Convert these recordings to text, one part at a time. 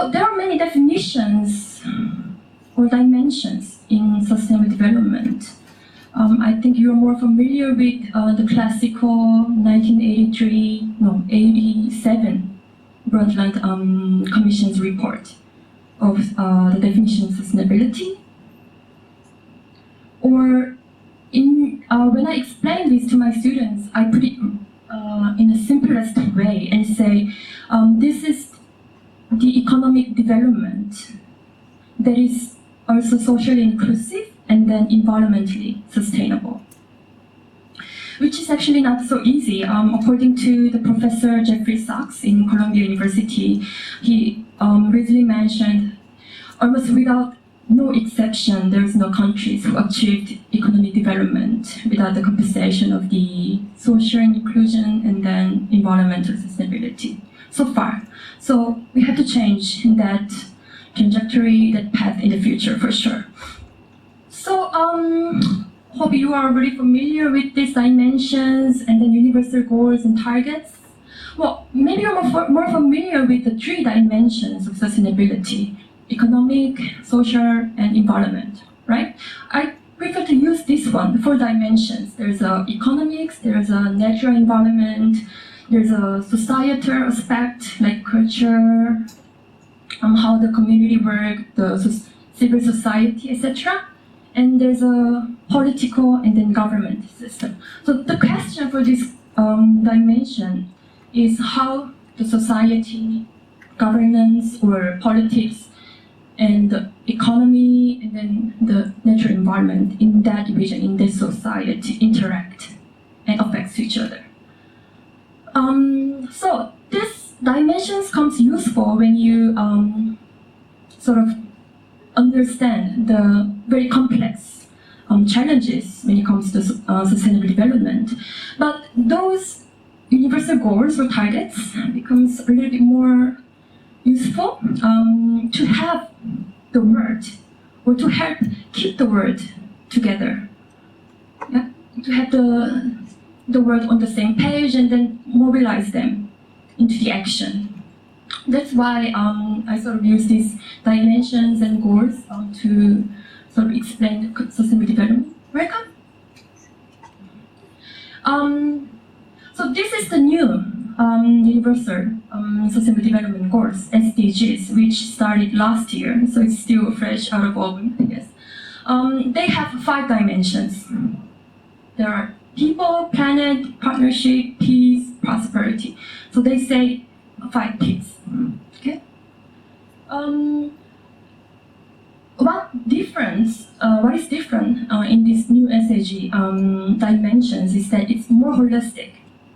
So there are many definitions or dimensions in sustainable development. I think you're more familiar with the classical 87 Brundtland Commission's report of the definition of sustainability. Or when I explain this to my students, I put it in the simplest way and say, this is the economic development that is also socially inclusive and then environmentally sustainable. Which is actually not so easy. According to the Professor Jeffrey Sachs in Columbia University, he recently mentioned almost without no exception, there's no countries who achieved economic development without the compensation of the social inclusion and then environmental sustainability so far. So we have to change that trajectory, that path in the future for sure. So hope you are really familiar with these dimensions and then universal goals and targets. Well, maybe you're more familiar with the 3 dimensions of sustainability: economic, social, and environment, right? I prefer to use this one, the 4 dimensions. There's economics, there's a natural environment, there's a societal aspect like culture, how the community work, the civil society, etc. And there's a political and then government system. So the question for this dimension is how the society, governance or politics, and the economy and then the natural environment in that region, in this society, interact and affect each other. So this dimensions comes useful when you sort of understand the very complex challenges when it comes to sustainable development. But those universal goals or targets becomes a little bit more useful to have the word or to help keep the word together. Yeah? To have the word on the same page and then mobilize them into the action. That's why I sort of use these dimensions and goals to sort of explain sustainable development. Welcome. So this is the new Universal Sustainable Development Goals, SDGs, which started last year, so it's still fresh out of oven, I guess. They have 5 dimensions. There are people, planet, partnership, peace, prosperity. So they say 5 P's. Okay. What is different in this new SDG dimensions is that it's more holistic,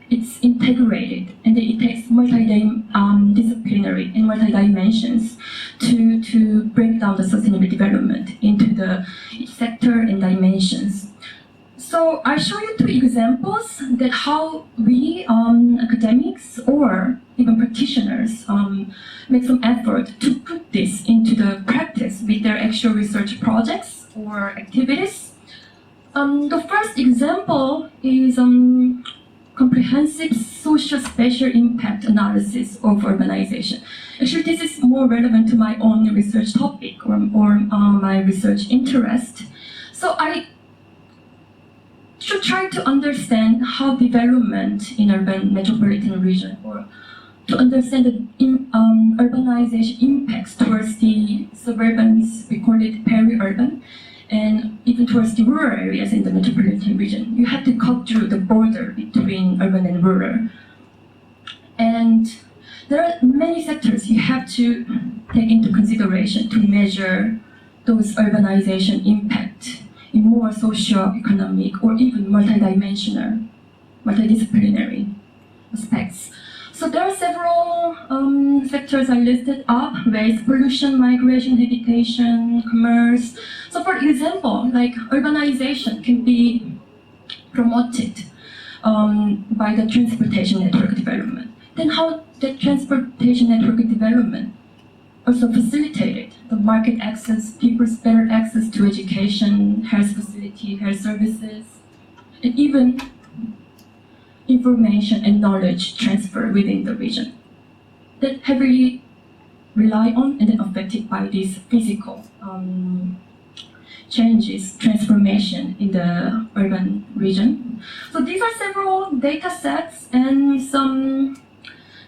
it's integrated, and it takes multidisciplinary and multi-dimensions to break down the sustainable development into the sector and dimensions. So I show you 2 examples that how we academics or even practitioners make some effort to put this into the practice with their actual research projects or activities. The first example is comprehensive social spatial impact analysis of urbanization. Actually, this is more relevant to my own research topic or my research interest. So I should try to understand how development in urban metropolitan region, or to understand the urbanization impacts towards the suburbans, we call it peri-urban, and even towards the rural areas in the metropolitan region. You have to cut through the border between urban and rural. And there are many sectors you have to take into consideration to measure those urbanization impact in more socio-economic or even multidimensional, multidisciplinary aspects. So there are several sectors I listed up: waste, pollution, migration, habitation, commerce. So for example, like urbanization can be promoted by the transportation network development. Then how the transportation network development also facilitated the market access, people's better access to education, health facility, health services, and even information and knowledge transfer within the region. That heavily rely on and then affected by these physical changes, transformation in the urban region. So these are several data sets and some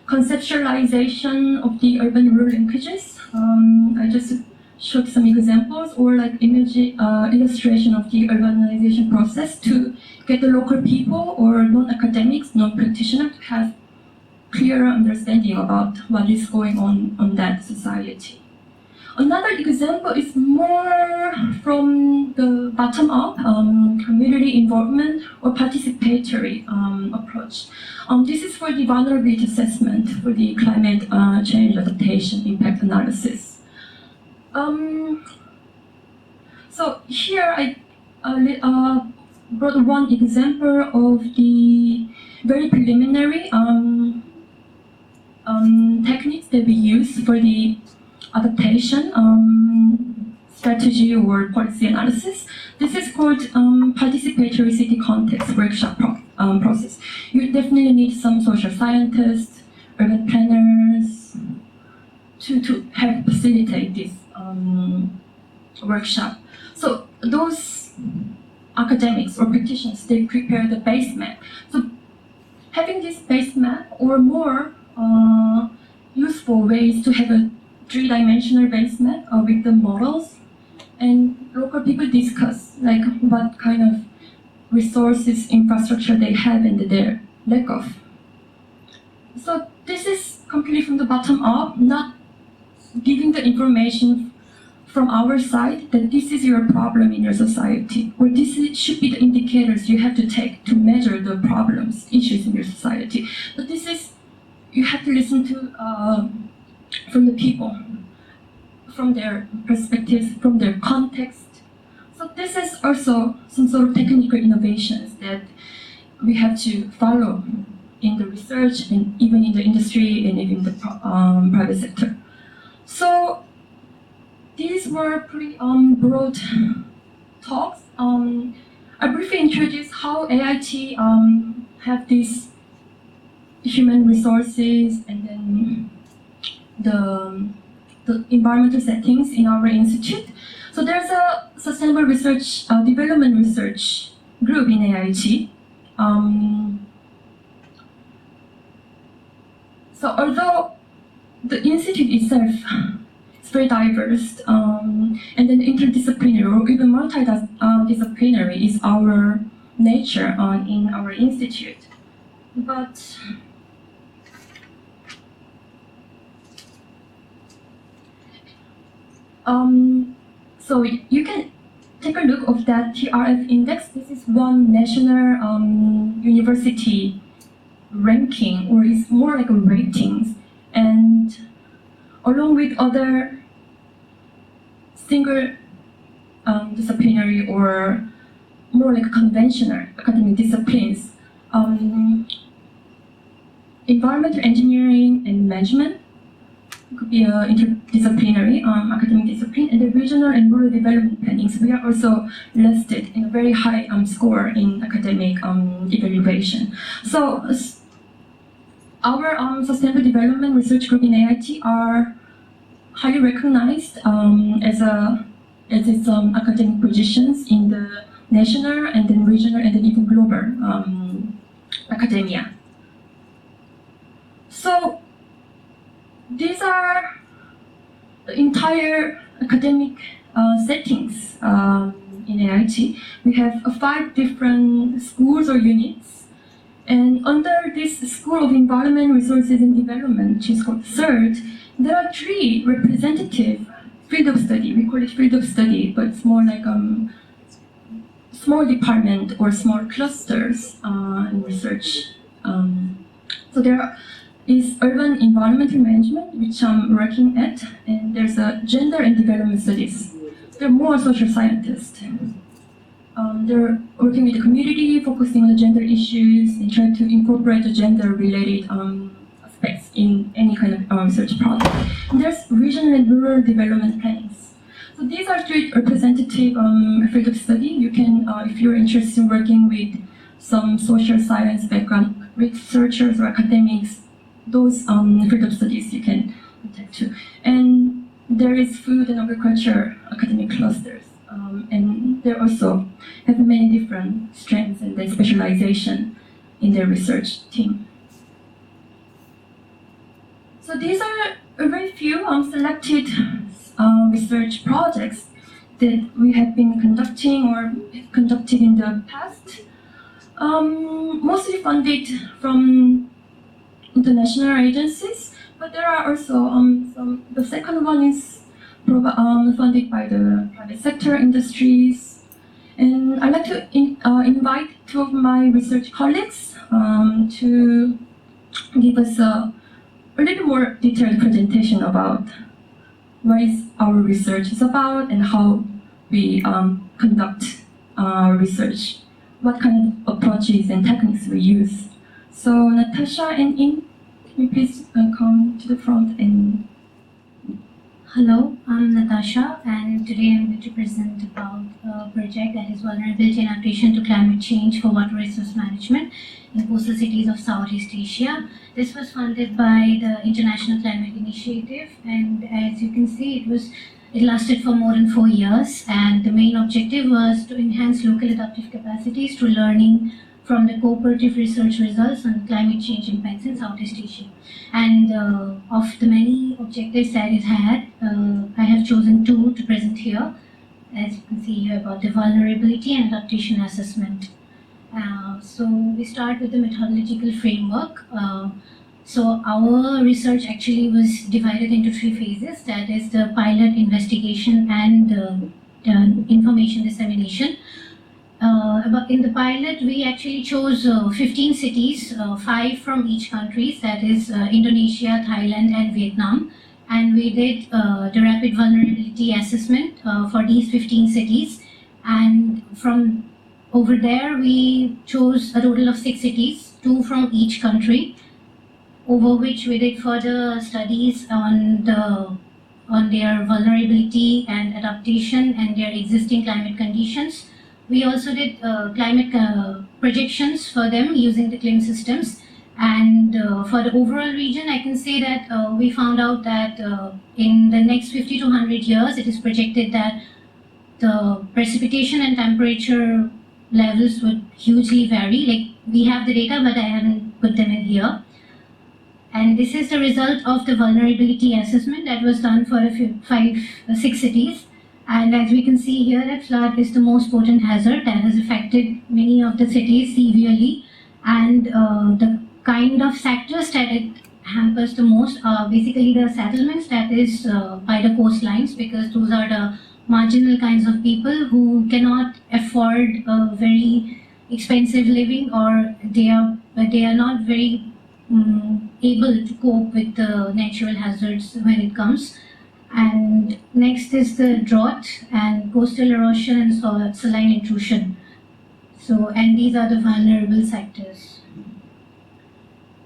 conceptualization of the urban-rural linkages. I just showed some examples or like illustration of the urbanization process to get the local people or non-academics, non-practitioners to have clearer understanding about what is going on that society. Another example is more from the bottom-up, community involvement or participatory approach. This is for the vulnerability assessment for the climate change adaptation impact analysis. So here I brought one example of the very preliminary techniques that we use for the adaptation strategy or policy analysis. This is called participatory city context workshop process. You definitely need some social scientists, urban planners to help facilitate this workshop. So those academics or practitioners, they prepare the base map. So having this base map or more useful ways to have a three-dimensional base map with the models, and local people discuss like what kind of resources, infrastructure they have and their lack of. So this is completely from the bottom up, not giving the information from our side that this is your problem in your society, or this should be the indicators you have to take to measure the problems, issues in your society. But this is, you have to listen to from the people, from their perspectives, from their context. So this is also some sort of technical innovations that we have to follow in the research and even in the industry and even the private sector. So these were pretty broad talks. I briefly introduced how AIT have these human resources and then the environmental settings in our institute. So there's a sustainable research, development research group in AIT. So although the institute itself is very diverse, and then interdisciplinary or even multidisciplinary is our nature in our institute. But so you can take a look of that TRF index. This is one national university ranking, or it's more like a ratings, and along with other single disciplinary or more like conventional academic disciplines, environmental engineering and management could be an interdisciplinary academic discipline, and the regional and rural development plannings. We are also listed in a very high score in academic evaluation. So our sustainable development research group in AIT are highly recognized as its academic positions in the national and then regional and then even global academia. So these are the entire academic settings in AIT. We have 5 different schools or units, and under this School of Environment, Resources and Development, which is called CERD, there are 3 representative field of study. We call it field of study, but it's more like small department or small clusters in research. So there is urban environmental management, which I'm working at, and there's a gender and development studies. They're more social scientists. They're working with the community, focusing on the gender issues, and trying to incorporate the gender-related aspects in any kind of research project. And there's regional and rural development plannings. So these are 3 representative field of study. You can, if you're interested in working with some social science background researchers or academics, those field of studies you can contact to. And there is food and agriculture academic clusters. And they also have many different strengths and their specialization in their research team. So these are a very few selected research projects that we have been conducting or conducted in the past, mostly funded from international agencies, but there are also some. The second one is funded by the private sector industries, and I'd like to invite two of my research colleagues to give us a little more detailed presentation about what is our research is about and how we conduct research, what kind of approaches and techniques we use. So Natasha and In, can you please come to the front and... Hello, I'm Natasha, and today I'm going to present about a project that is Vulnerability and Adaptation to Climate Change for Water Resource Management in Coastal Cities of Southeast Asia. This was funded by the International Climate Initiative, and as you can see, it lasted for more than 4 years, and the main objective was to enhance local adaptive capacities through learning from the cooperative research results on climate change impacts in Southeast Asia. And of the many objectives that it had, I have chosen two to present here. As you can see here, about the vulnerability and adaptation assessment. So we start with the methodological framework. So our research actually was divided into 3 phases. That is the pilot, investigation, and information dissemination. In the pilot, we actually chose 15 cities, 5 from each country, that is Indonesia, Thailand, and Vietnam. And we did the rapid vulnerability assessment for these 15 cities. And from over there, we chose a total of 6 cities, 2 from each country, over which we did further studies on their vulnerability and adaptation and their existing climate conditions. We also did climate projections for them using the CLIM systems. And for the overall region, I can say that we found out that in the next 50 to 100 years, it is projected that the precipitation and temperature levels would hugely vary. Like, we have the data, but I haven't put them in here. And this is the result of the vulnerability assessment that was done for 6 cities. And as we can see here, that flood is the most potent hazard that has affected many of the cities severely. And the kind of sectors that it hampers the most are basically the settlements, that is by the coastlines, because those are the marginal kinds of people who cannot afford a very expensive living, or they are not very able to cope with the natural hazards when it comes. And next is the drought and coastal erosion and saline intrusion. And these are the vulnerable sectors.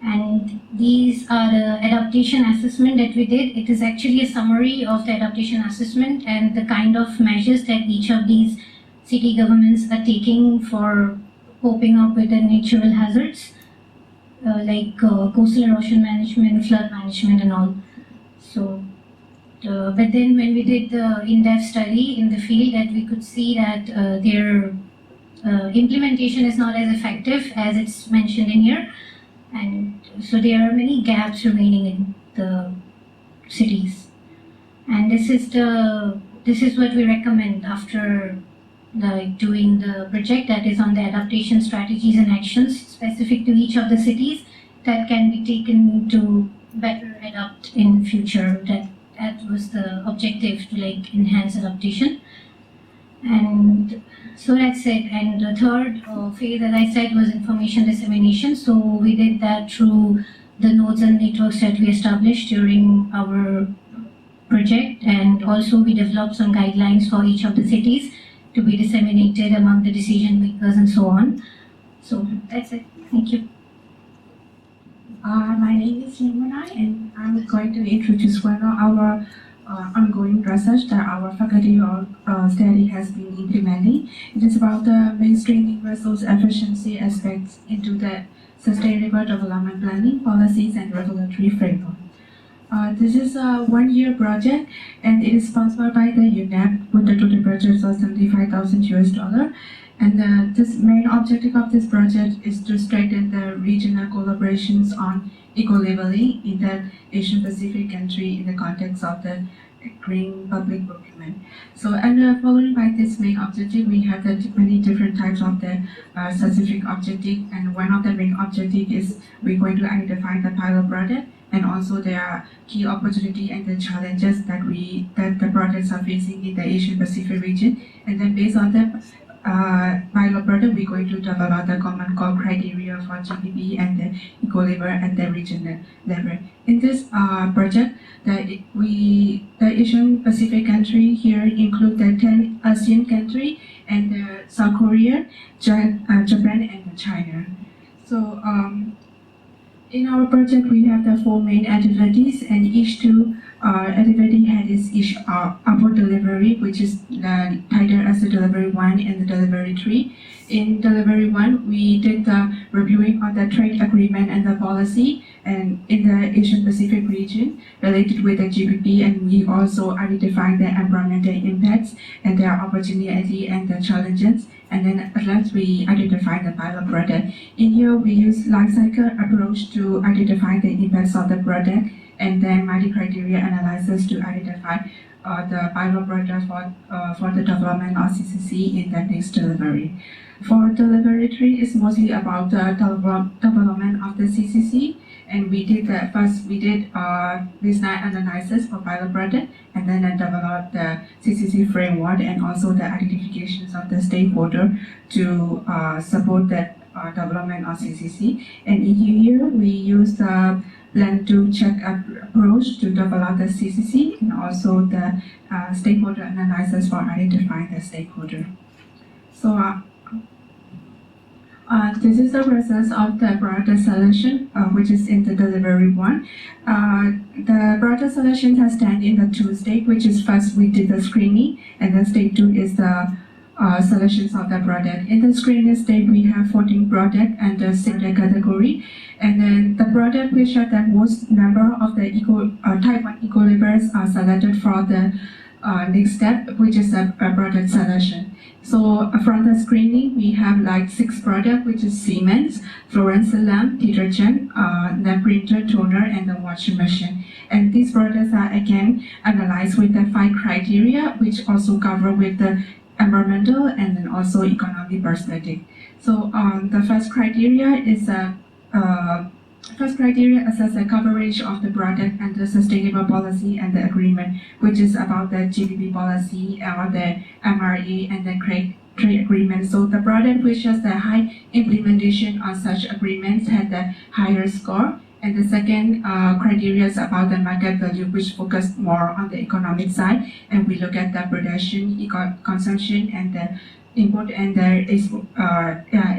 And these are the adaptation assessment that we did. It is actually a summary of the adaptation assessment and the kind of measures that each of these city governments are taking for coping up with the natural hazards, like coastal erosion management, flood management, and all. But then when we did the in-depth study in the field, that we could see that their implementation is not as effective as it's mentioned in here. And so there are many gaps remaining in the cities. And this is what we recommend after doing the project, that is on the adaptation strategies and actions specific to each of the cities that can be taken to better adapt in future. That was the objective, to enhance adaptation. And so that's it. And the third phase, as I said, was information dissemination. So we did that through the nodes and networks that we established during our project. And also we developed some guidelines for each of the cities to be disseminated among the decision makers and so on. So that's it. Thank you. My name is Nimona, and I'm going to introduce one of our ongoing research that our faculty or study has been implementing. It is about the mainstreaming resource efficiency aspects into the sustainable development planning policies and regulatory framework. This is a 1-year project, and it is sponsored by the UNEP with a total budget of 75,000 US dollar. And this main objective of this project is to strengthen the regional collaborations on eco-labeling in the Asian Pacific country in the context of the green public procurement. So, and following by this main objective, we have the many different types of the specific objective, and one of the main objective is we're going to identify the pilot project, and also there are key opportunity and the challenges that the projects are facing in the Asian Pacific region, and then based on the pilot project, we're going to develop the common core criteria for GPP and the eco-label at the regional level. In this project, the Asian Pacific country here include the 10 ASEAN country and South Korea, Japan, and China. So in our project, we have the 4 main activities, and each 2 activity has each upward delivery, which is titled as the delivery 1 and the delivery 3. In delivery 1, we did the reviewing of the trade agreement and the policy, and in the Asian Pacific region related with the GPP, and we also identified the environmental impacts and their opportunity and the challenges. And then at last we identify the pilot project. In here we use life cycle approach to identify the impacts of the project, and then multi-criteria analysis to identify the pilot project for the development of CCC in the next delivery. For delivery 3 is mostly about the development of the CCC, and we did baseline analysis for pilot project, and then developed the CCC framework and also the identifications of the stakeholder to support the development of CCC. And in here we use the plan to check approach to develop the CCC, and also the stakeholder analysis for identifying the stakeholder. So this is the process of the project selection, which is in the delivery 1. The project selection has stand in the 2 stages, which is first we did the screening, and then stage 2 is the selections of the project. In the screening stage, we have 14 projects and the single category, and then the project which have the most number of the type 1 eco-labels are selected for the next step, which is a project selection. So from the screening, we have like 6 products, which is cement, fluorescent lamp, detergent, the printer, toner, and the washing machine. And these products are again analyzed with the 5 criteria, which also cover with the environmental and then also economic perspective. So the first criteria is First criteria assess the coverage of the product and the sustainable policy and the agreement, which is about the GPP policy or the MRE and the trade agreement. So the product which has the high implementation on such agreements had the higher score. And the second criteria is about the market value, which focus more on the economic side. And we look at the production, consumption, and the import and the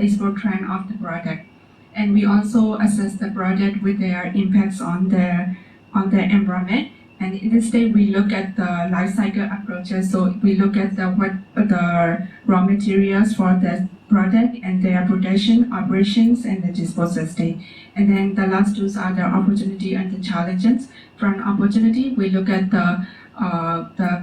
export trend of the product. And we also assess the project with their impacts on the environment. And in this stage, we look at the life cycle approaches. So we look at the raw materials for the product and their production, operations, and the disposal state. And then the last 2 are the opportunity and the challenges. From opportunity, we look at the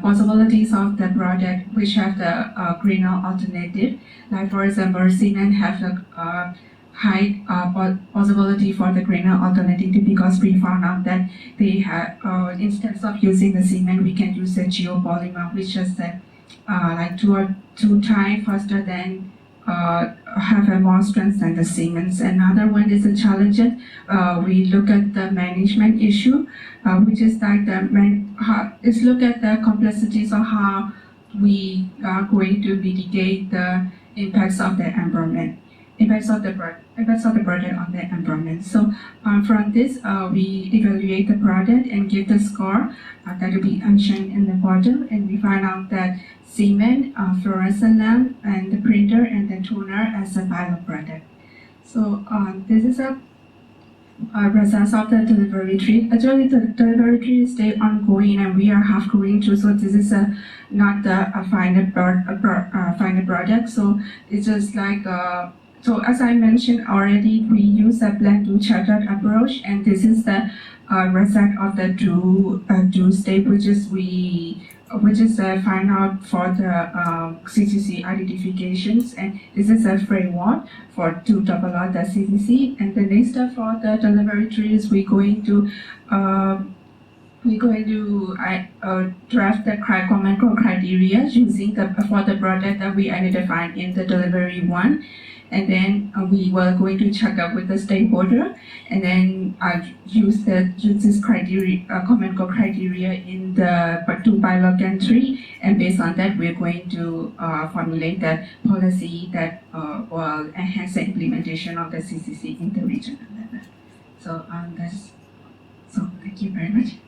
possibilities of the product which have the greener alternative. Like for example, cement have a high possibility for the greener alternative, because we found out that they have instead of using the cement, we can use the geopolymer, which is like 2 times faster than have a more strength than the cements. Another one is a challenge. We look at the management issue, which is like look at the complexities of how we are going to mitigate the impacts of the environment. Impacts of the project on the environment. So from this, we evaluate the project and give the score that will be mentioned in the bottom, and we find out that cement, fluorescent lamp, and the printer and the toner as a pilot project. So this is a process of the delivery tree. Actually, the delivery tree is still ongoing, and we are half going through. So this is not a final project. So it's just like So as I mentioned already, we use a plan to chartered approach, and this is the result of the two step, which is find out for the CCC identifications, and this is a framework for to develop the CCC. And the next step for the delivery tree is we're going to draft the common core criteria using for the product that we identified in the delivery one, and then we were going to check up with the stakeholder, and then use this criteria common core criteria in the two pilot country, and based on that we're going to formulate that policy that will enhance the implementation of the CCC in the regional level. So thank you very much.